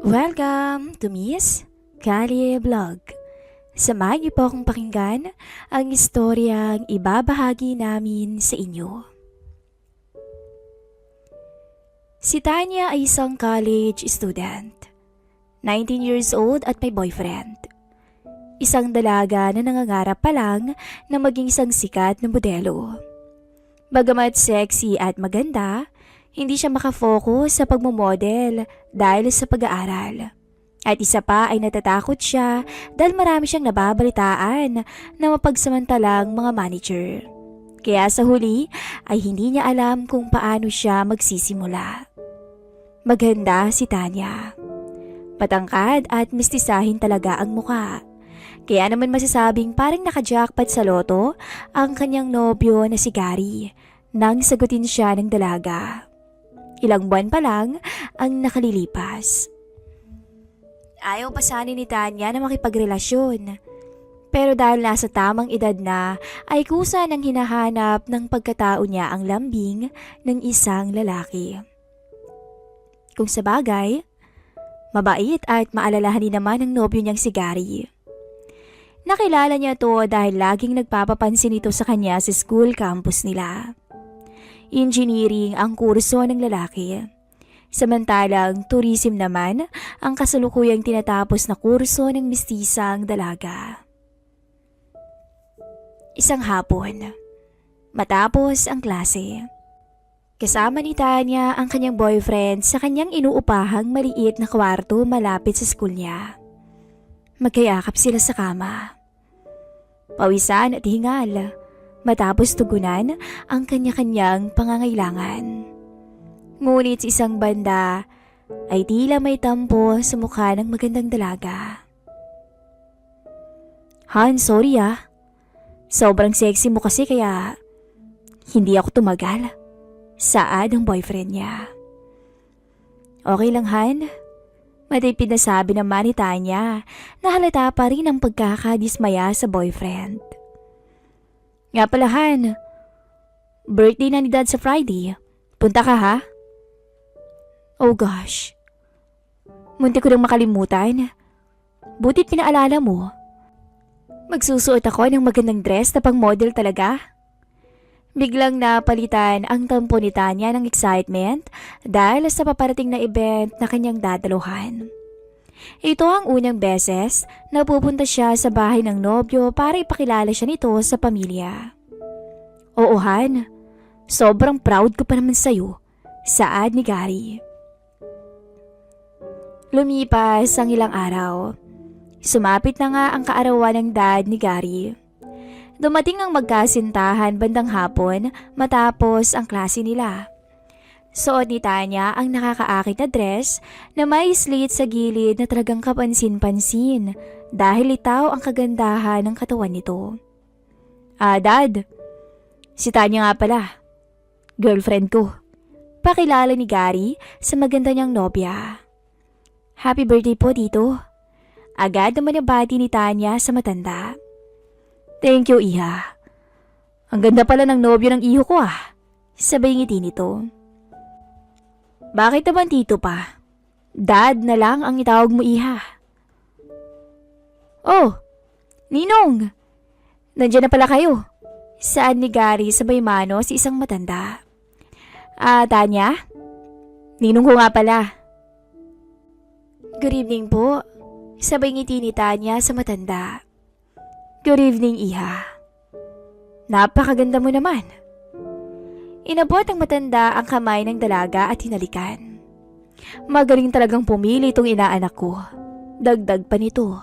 Welcome to Miss Kali Vlog. Samahan niyo po akong pakinggan ang istoryang ibabahagi namin sa inyo. Si Tanya ay isang college student, 19 years old at may boyfriend. Isang dalaga na nangangarap pa lang na maging isang sikat na modelo. Bagamat sexy at maganda, hindi siya makafocus sa pagmamodel dahil sa pag-aaral. At isa pa ay natatakot siya dahil marami siyang nababalitaan na mapagsamantalang mga manager. Kaya sa huli ay hindi niya alam kung paano siya magsisimula. Maganda si Tanya. Matangkad at mistisahin talaga ang muka. Kaya naman masasabing parang naka-jackpot sa loto ang kanyang nobyo na si Gary nang sagutin siya ng dalaga. Ilang buwan pa lang ang nakalilipas. Ayaw pa sana ni Tanya na makipagrelasyon. Pero dahil nasa tamang edad na, ay kusa nang hinahanap ng pagkatao niya ang lambing ng isang lalaki. Kung sa bagay, mabait at maalalahanin naman ang nobyo niyang si Gary. Nakilala niya to dahil laging nagpapapansin ito sa kanya sa school campus nila. Engineering ang kurso ng lalaki. Samantalang tourism naman ang kasalukuyang tinatapos na kurso ng mistisang dalaga. Isang hapon, matapos ang klase, kasama ni Tanya ang kanyang boyfriend sa kanyang inuupahang maliit na kwarto malapit sa school niya. Magkayakap sila sa kama. Pawisan at hingal matapos tugunan ang kanya-kanyang pangangailangan. Ngunit sa isang banda ay tila may tampo sa mukha ng magandang dalaga. Han, sorry ah. Sobrang sexy mo kasi kaya hindi ako tumagal. Saad ang boyfriend niya. Okay lang Han. Matipid na sabi naman ni Tanya na halata pa rin ang pagkakadismaya sa boyfriend. Nga pala Han, birthday na ni Dad sa Friday. Punta ka ha? Oh gosh, munti ko nang makalimutan. Butit pinaalala mo. Magsusuot ako ng magandang dress na pang model talaga. Biglang napalitan ang tampo ni Tanya ng excitement dahil sa paparating na event na kanyang dadaluhan. Ito ang unang beses na pupunta siya sa bahay ng nobyo para ipakilala siya nito sa pamilya. Oo Han, sobrang proud ko pa naman sa'yo, saad ni Gary. Lumipas ang ilang araw. Sumapit na nga ang kaarawan ng dad ni Gary. Dumating ang magkasintahan bandang hapon matapos ang klase nila. Suot ni Tanya ang nakakaakit na dress na may slit sa gilid na talagang kapansin-pansin dahil itaw ang kagandahan ng katawan nito. Dad, si Tanya nga pala, girlfriend ko. Pakilala ni Gary sa maganda niyang nobya. Happy birthday po dito. Agad naman nabati ni Tanya sa matanda. Thank you, Iha. Ang ganda pala ng nobyo ng iho ko ah. Sabay ngiti nito. Bakit naman tito pa? Dad na lang ang itawag mo, Iha. Oh, Ninong! Nandiyan na pala kayo. Saan ni Gary sabay mano si isang matanda. Tanya? Ninong ko nga pala. Good evening po. Sabay ngiti ni Tanya sa matanda. Good evening, Iha. Napakaganda mo naman. Inabot ng matanda ang kamay ng dalaga at hinalikan. Magaling talagang pumili itong inaanak ko. Dagdag pa nito.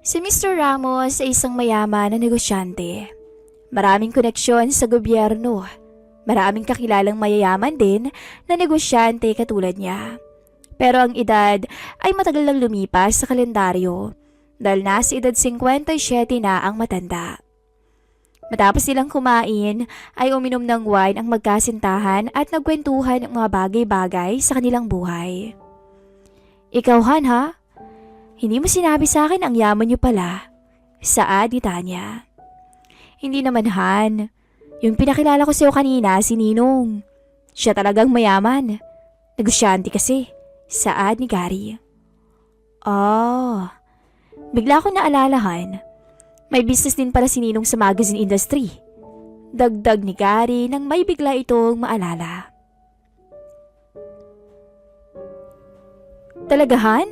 Si Mr. Ramos ay isang mayaman na negosyante. Maraming koneksyon sa gobyerno. Maraming kakilalang mayayaman din na negosyante katulad niya. Pero ang edad ay matagal lang lumipas sa kalendaryo dahil nasa edad 57 na ang matanda. Matapos silang kumain ay uminom ng wine ang magkasintahan at nagkwentuhan ng mga bagay-bagay sa kanilang buhay. Ikaw Han ha? Hindi mo sinabi sa akin ang yaman niyo pala. Saad ni Tanya. Hindi naman Han. Yung pinakilala ko sa'yo kanina si Ninong. Siya talagang mayaman. Negosyante kasi, saad ni Gary. Bigla ko naalalahan. May business din pala si Ninong sa magazine industry. Dagdag ni Gary nang may bigla itong maalala. Talagahan?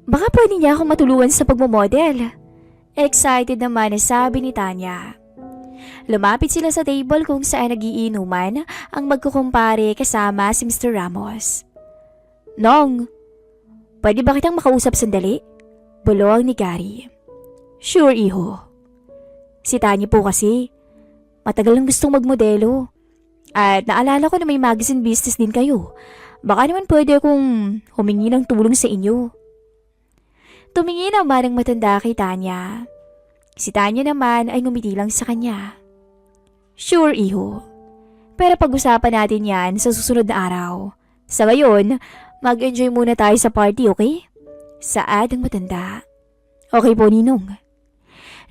Baka pwede niya akong matulungan sa pagmamodel. Excited naman na sabi ni Tanya. Lumapit sila sa table kung saan nagiinuman ang magkukumpare kasama si Mr. Ramos. Nong, pwede ba kitang makausap sandali? Bulong ni Gary. Sure, iho. Si Tanya po kasi, matagal nang gustong magmodelo. At naalala ko na may magazine business din kayo. Baka naman pwede akong humingi ng tulong sa inyo. Tumingin naman ang matanda kay Tanya. Si Tanya naman ay ngumiti lang sa kanya. Sure, iho. Pero pag-usapan natin yan sa susunod na araw. Sa ngayon, mag-enjoy muna tayo sa party, okay? Saad ang matanda. Okay po, Ninong.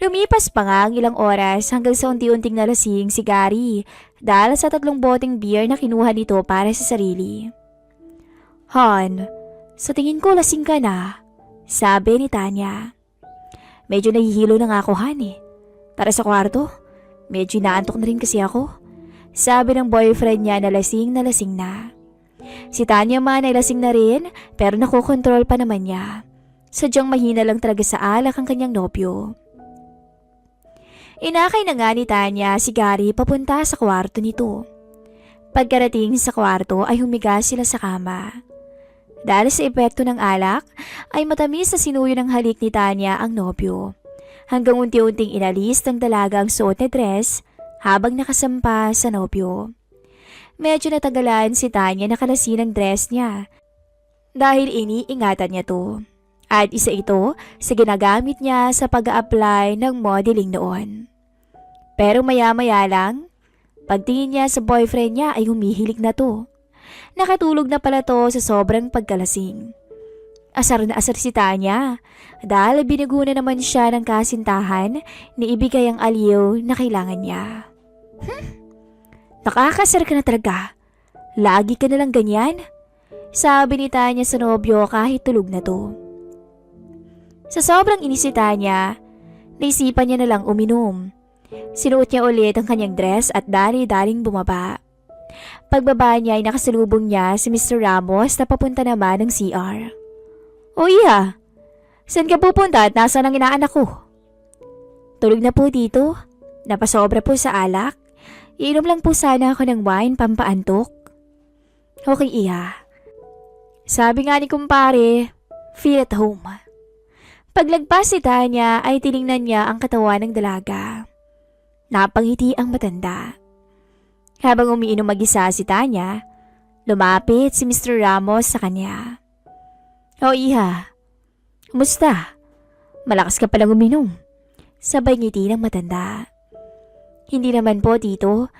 Lumipas pa nga ang ilang oras hanggang sa unti-unting nalasing si Gary dahil sa 3 boteng beer na kinuha nito para sa sarili. Han, sa tingin ko lasing ka na, sabi ni Tanya. Medyo nahihilo na nga ako, Han eh. Tara sa kwarto, medyo inaantok na rin kasi ako. Sabi ng boyfriend niya na lasing na. Si Tanya man ay lasing na rin pero nakokontrol pa naman niya. Sadyang mahina lang talaga sa alak ang kanyang nobyo. Inakay na nga ni Tanya si Gary papunta sa kwarto nito. Pagkarating sa kwarto ay humiga sila sa kama. Dahil sa epekto ng alak, ay matamis na sinuyo ng halik ni Tanya ang nobyo. Hanggang unti-unting inalis ng dalaga ang suot na dress habang nakasampa sa nobyo. Medyo natagalan si Tanya na kalasin ang dress niya dahil iniingatan niya to. At isa ito sa ginagamit niya sa pag-a-apply ng modeling noon. Pero maya-maya lang, pagtingin niya sa boyfriend niya ay humihilig na to. Nakatulog na pala to sa sobrang pagkalasing. Asar na asar si Tanya dahil binago na naman siya ng kasintahan ni ibigay ang aliw na kailangan niya. Nakakasar ka na talaga. Lagi ka na lang ganyan. Sabi ni Tanya sa nobyo kahit tulog na to. Sa sobrang inis ni Tanya, naisipan niya na lang uminom. Sinuot niya ulit ang kanyang dress at dali-daling bumaba. Pagbaba niya ay nakasalubong niya si Mr. Ramos na papunta naman ng CR. O iya, saan ka pupunta at nasaan ang inaanak ko? Tulog na po dito. Napasobra po sa alak. Iinom lang po sana ako ng wine pampaantok. Okay, iya. Sabi nga ni kumpare, feel at home. Paglagpas si Tanya ay tiningnan niya ang katawan ng dalaga. Napangiti ang matanda. Habang umiinom mag-isa si Tanya, lumapit si Mr. Ramos sa kanya. O iha, kumusta? Malakas ka palang uminom. Sabay ngiti ng matanda. Hindi naman po, tito.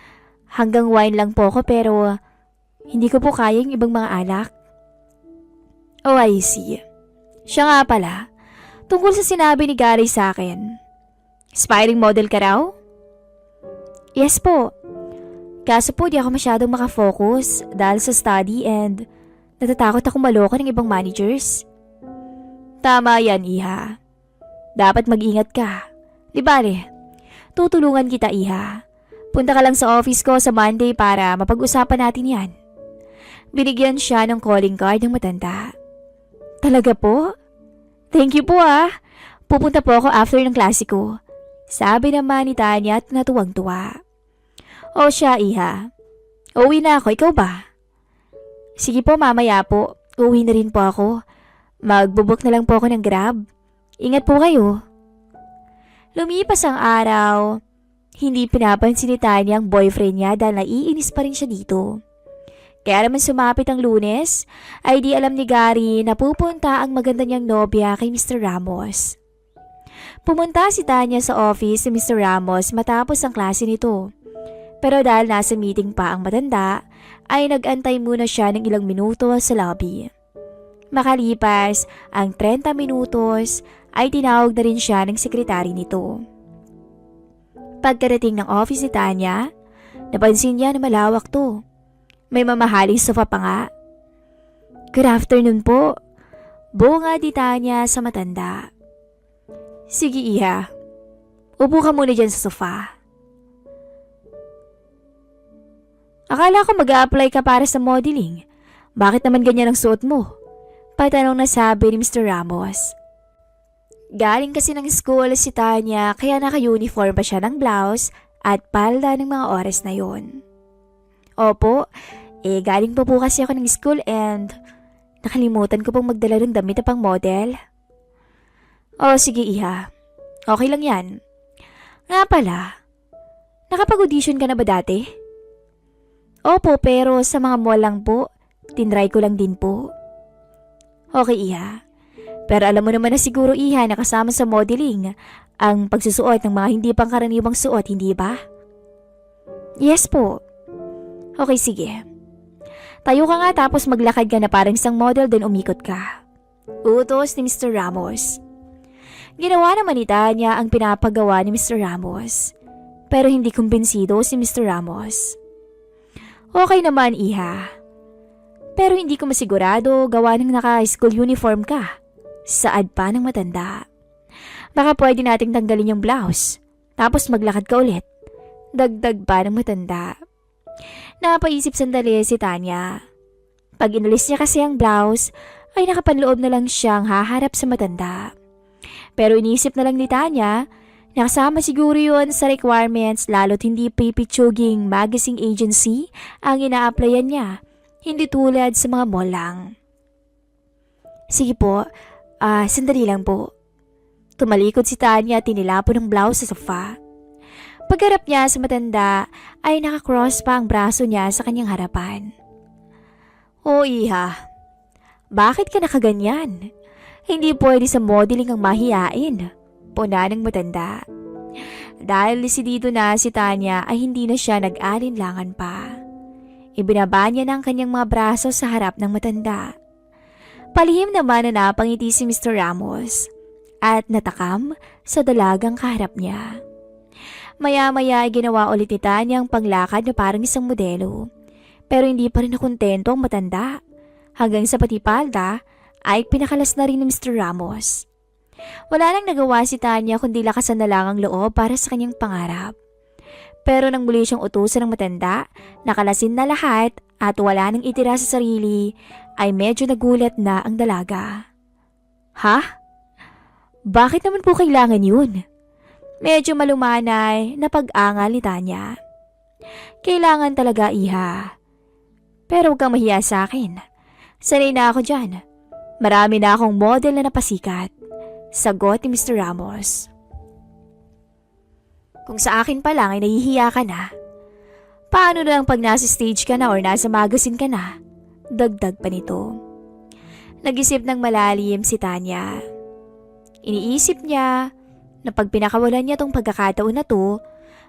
Hanggang wine lang po ako pero hindi ko po kaya yung ibang mga alak. Oh, I see. Siya nga pala. Tungkol sa sinabi ni Gary sa akin. Aspiring model ka raw? Yes po. Kaso po di ako masyadong makafocus dahil sa study and natatakot akong maloko ng ibang managers. Tama yan, iha. Dapat mag-ingat ka. Di bale, tutulungan kita, iha. Punta ka lang sa office ko sa Monday para mapag-usapan natin yan. Binigyan siya ng calling card ng matanda. Talaga po? Thank you po ah. Pupunta po ako after ng klase ko. Sabi naman ni Tanya at natuwang-tuwa. O siya, iha. Uwi na ako, ikaw ba? Sige po, mamaya po. Uwi na rin po ako. Magbubuk na lang po ako ng Grab. Ingat po kayo. Lumipas ang araw. Hindi pinapansin ni Tanya ang boyfriend niya dahil naiinis pa rin siya dito. Kaya naman sumapit ang Lunes, ay di alam ni Gary na pupunta ang maganda niyang nobya kay Mr. Ramos. Pumunta si Tanya sa office ni Mr. Ramos matapos ang klase nito. Pero dahil nasa meeting pa ang matanda, ay nag-antay muna siya ng ilang minuto sa lobby. Makalipas ang 30 minutos, ay tinawag na rin siya ng sekretary nito. Pagkarating ng office ni Tanya, napansin niya na malawak to. May mamahaling sofa pa nga. Good afternoon po. Bunga ni Tanya sa matanda. Sige iha, upo ka muna dyan sa sofa. Akala ko mag-a-apply ka para sa modeling. Bakit naman ganyan ang suot mo? Patanong na sabi ni Mr. Ramos. Galing kasi ng school si Tanya kaya naka-uniform pa siya ng blouse at palda ng mga oras na yon. Opo, galing pa po kasi ako ng school and nakalimutan ko pong magdala ng damit na pang model. Oh, sige iha. Okay lang yan. Nga pala, nakapag-audition ka na ba dati? Opo, pero sa mga mall lang po. Tinry ko lang din po. Okay iha. Pero alam mo naman na siguro iha na kasama sa modeling ang pagsusuot ng mga hindi pangkaraniwang suot, hindi ba? Yes po. Okay, sige. Tayo ka nga tapos maglakad ka na parang isang model then umikot ka. Utos ni Mr. Ramos. Ginawa naman ni Tanya ang pinapagawa ni Mr. Ramos. Pero hindi kumbinsido si Mr. Ramos. Okay naman iha. Pero hindi ko masigurado gawa ng naka-school uniform ka. Saad pa ng matanda. Baka pwede nating tanggalin yung blouse. Tapos maglakad ka ulit. Dagdag pa ng matanda. Napaisip sandali si Tanya. Pag inalis niya kasi ang blouse, ay nakapanloob na lang siyang haharap sa matanda. Pero inisip na lang ni Tanya, nakasama siguro yun sa requirements lalo't hindi pipitsuging magazine agency ang ina-applyan niya, hindi tulad sa mga mall lang. Sige po, sandali lang po. Tumalikod si Tanya at tinilapon ng blouse sa sofa. Pagharap niya sa matanda ay nakakross pa ang braso niya sa kanyang harapan. O iha, bakit ka nakaganyan? Hindi pwede sa modeling ang mahiyain. Puna ng matanda. Dahil desidido na si Tanya ay hindi na siya nag-alinlangan pa. Ibinaba niya ng kanyang mga braso sa harap ng matanda. Palihim naman na napangiti si Mr. Ramos at natakam sa dalagang kaharap niya. Maya-maya ay ginawa ulit ni Tanya ang panglakad na parang isang modelo. Pero hindi pa rin nakontento ang matanda. Hanggang sa pati palda ay pinakalas na rin ni Mr. Ramos. Wala nang nagawa si Tanya kundi lakasan na lang ang loob para sa kanyang pangarap. Pero nang muli siyang utusan ng matanda, nakalasin na lahat at wala nang itira sa sarili, ay medyo nagulat na ang dalaga. Ha? Bakit naman po kailangan yun? Medyo malumanay na pag-angal ni Tanya. Kailangan talaga iha. Pero huwag kang mahiya sa akin. Sanay na ako dyan. Marami na akong model na napasikat. Sagot ni Mr. Ramos. Kung sa akin pa lang ay nahihiya ka na, paano na lang pag nasa stage ka na or nasa magazine ka na? Dagdag pa nito. Nag-isip ng malalim si Tanya. Iniisip niya na pag pinakawalan niya tong pagkakataon na to,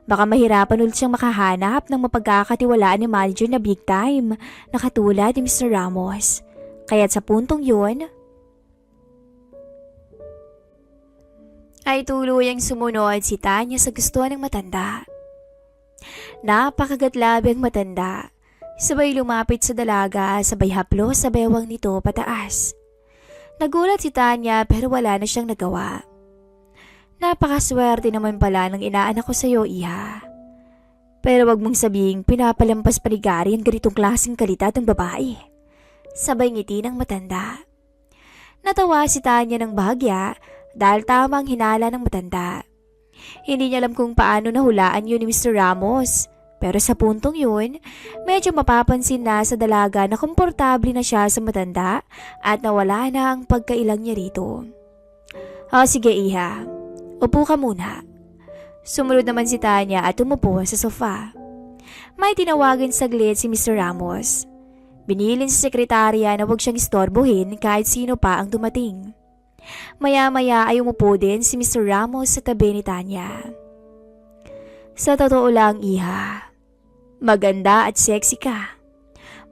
baka mahirapan ulit siyang makahanap ng mapagkakatiwalaan ni manager na big time na katulad ni Mr. Ramos. Kaya't sa puntong yun, ay tuluyang sumunod si Tanya sa gustuhan ng matanda. Napakagatlabi ang matanda. Sabay lumapit sa dalaga, sabay haplo sa bewang nito pataas. Nagulat si Tanya pero wala na siyang nagawa. Napakaswerte naman pala ng inaanak ko sa iyo, iha. Pero wag mong sabihing pinapalampas paligari ang ganitong klaseng kalidad ng babae. Sabay ngiti ng matanda. Natawa si Tanya ng bahagya dahil tamang hinala ng matanda. Hindi niya alam kung paano nahulaan yun ni Mr. Ramos. Pero sa puntong yun, medyo mapapansin na sa dalaga na komportable na siya sa matanda at nawala na ang pagkailang niya rito. Sige iha, upo ka muna. Sumunod naman si Tanya at umupo sa sofa. May tinawagan saglit si Mr. Ramos. Binilin sa sekretarya na huwag siyang istorbohin kahit sino pa ang dumating. Maya-maya ay umupo din si Mr. Ramos sa tabi ni Tanya. Sa totoo lang, iha, maganda at sexy ka.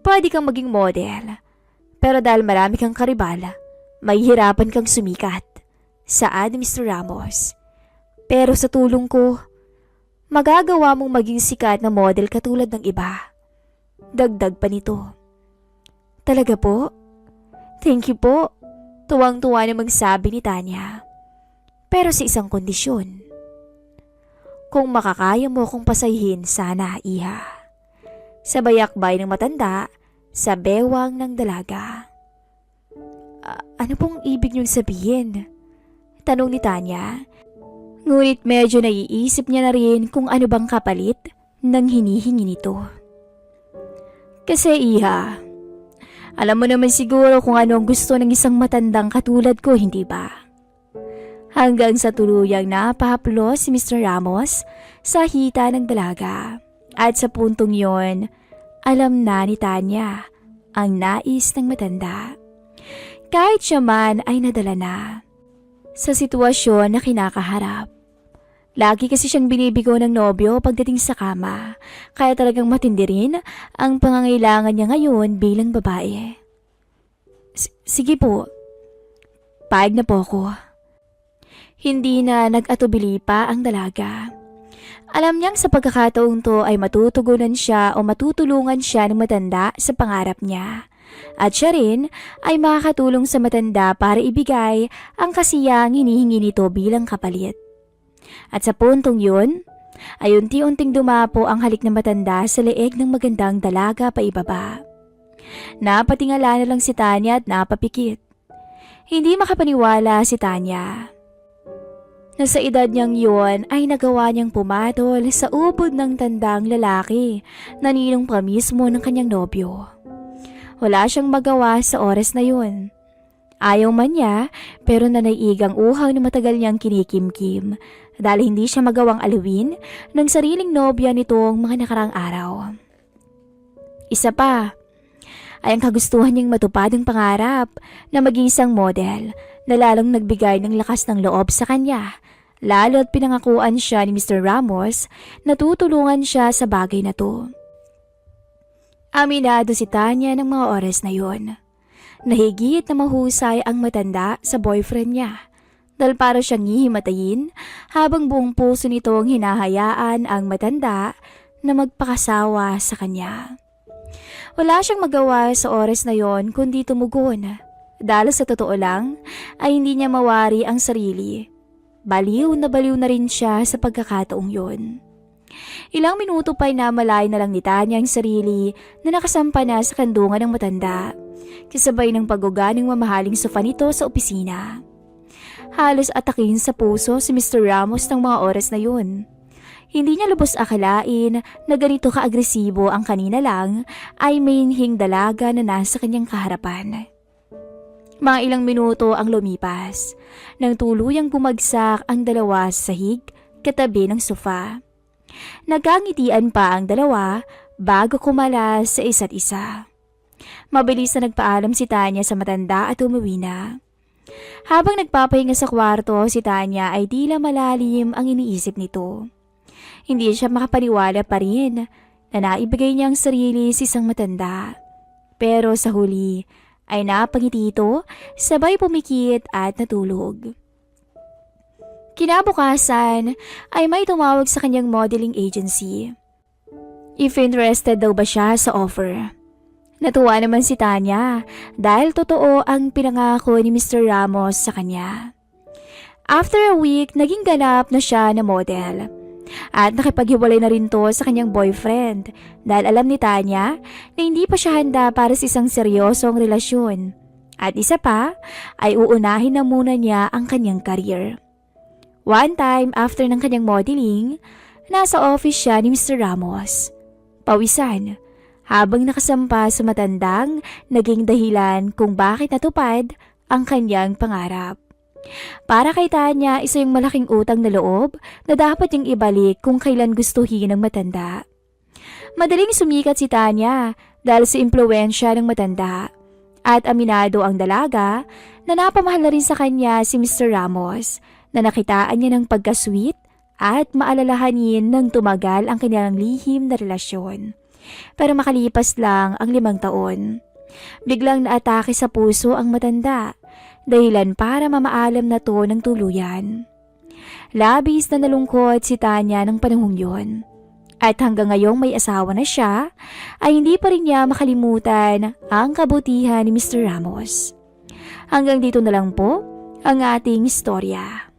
Pwede kang maging model. Pero dahil marami kang karibal, mahihirapan kang sumikat. Saad ni Mr. Ramos. Pero sa tulong ko, magagawa mong maging sikat na model katulad ng iba. Dagdag pa nito. Talaga po? Thank you po. Tuwang-tuwa namang sabi ni Tanya. Pero sa isang kondisyon. Kung makakaya mo kong pasahin, sana, iha. Sabay akbay ng matanda sa bewang ng dalaga. Ano pong ibig niyong sabihin? Tanong ni Tanya. Ngunit medyo naiisip niya na rin kung ano bang kapalit ng hinihingi nito. Kasi iha, alam mo naman siguro kung ano ang gusto ng isang matandang katulad ko, hindi ba? Hanggang sa tuluyang napahaplo si Mr. Ramos sa hita ng dalaga. At sa puntong yon, alam na ni Tanya ang nais ng matanda. Kahit siya man ay nadala na sa sitwasyon na kinakaharap. Lagi kasi siyang binibigo ng nobyo pagdating sa kama, kaya talagang matindi rin ang pangangailangan niya ngayon bilang babae. Sige po, paig na po ako. Hindi na nag-atubili pa ang dalaga. Alam niyang sa pagkakataong to ay matutugunan siya o matutulungan siya ng matanda sa pangarap niya. At siya rin ay makakatulong sa matanda para ibigay ang kasiyang hinihingi nito bilang kapalit. At sa puntong yun, ay unti-unting dumapo ang halik ng matanda sa leeg ng magandang dalaga pa ibaba. Napatingala na lang si Tanya at napapikit. Hindi makapaniwala si Tanya na sa edad niyang yun ay nagawa niyang pumatol sa ubod ng tandang lalaki na ninong pa mismo ng kanyang nobyo. Wala siyang magawa sa oras na yun. Ayaw man niya, pero nanaigang uhaw na matagal niyang kinikimkim dahil hindi siya magawang aluwin ng sariling nobya nitong mga nakarang araw. Isa pa, ay ang kagustuhan niyang matupad ang pangarap na maging isang model na lalong nagbigay ng lakas ng loob sa kanya, lalo at pinangakuan siya ni Mr. Ramos na tutulungan siya sa bagay na to. Aminado si Tanya ng mga oras na yon. Nahigit na mahusay ang matanda sa boyfriend niya dahil para siyang hihimatayin habang buong puso nitong hinahayaan ang matanda na magpakasawa sa kanya. Wala siyang magawa sa oras na yon kundi tumugon. Dahil sa totoo lang ay hindi niya mawari ang sarili. Baliw na rin siya sa pagkakataong yon. Ilang minuto pa'y namalay na lang ni Tanya ang sarili na nakasampa na sa kandungan ng matanda, kasabay ng pagguga ng mamahaling sofa nito sa opisina. Halos atakin sa puso si Mr. Ramos ng mga oras na yun. Hindi niya lubos akalain na ganito ka-agresibo ang kanina lang ay mainhing dalaga na nasa kanyang kaharapan. Mga ilang minuto ang lumipas nang tuluyang bumagsak ang dalawa sa sahig katabi ng sofa. Nagkangitian pa ang dalawa bago kumalas sa isa't isa. Mabilis na nagpaalam si Tanya sa matanda at umuwi na. Habang nagpapahinga sa kwarto, si Tanya ay tila malalim ang iniisip nito. Hindi siya makapaniwala pa rin na naibigay niya ang sarili sa isang matanda. Pero sa huli ay napangiti ito, sabay pumikit at natulog. Kinabukasan ay may tumawag sa kanyang modeling agency. If interested daw ba siya sa offer. Natuwa naman si Tanya dahil totoo ang pinangako ni Mr. Ramos sa kanya. After a week, naging ganap na siya na model. At nakipaghiwalay na rin to sa kanyang boyfriend dahil alam ni Tanya na hindi pa siya handa para sa isang seryosong relasyon. At isa pa ay uunahin na muna niya ang kanyang career. One time after ng kanyang modeling, nasa office siya ni Mr. Ramos. Pawisan, habang nakasampa sa matandang naging dahilan kung bakit natupad ang kanyang pangarap. Para kay Tanya, isa yung malaking utang na loob na dapat niyang ibalik kung kailan gustuhin ng matanda. Madaling sumikat si Tanya dahil sa impluwensya ng matanda. At aminado ang dalaga na napamahal na rin sa kanya si Mr. Ramos na nakitaan niya ng pagkasweet at maalalahanin ng tumagal ang kanilang lihim na relasyon. Pero makalipas lang ang 5 taon, biglang naatake sa puso ang matanda. Dahilan para mamaalam na to ng tuluyan. Labis na nalungkot si Tanya ng panahong yon. At hanggang ngayong may asawa na siya, ay hindi pa rin niya makalimutan ang kabutihan ni Mr. Ramos. Hanggang dito na lang po ang ating istorya.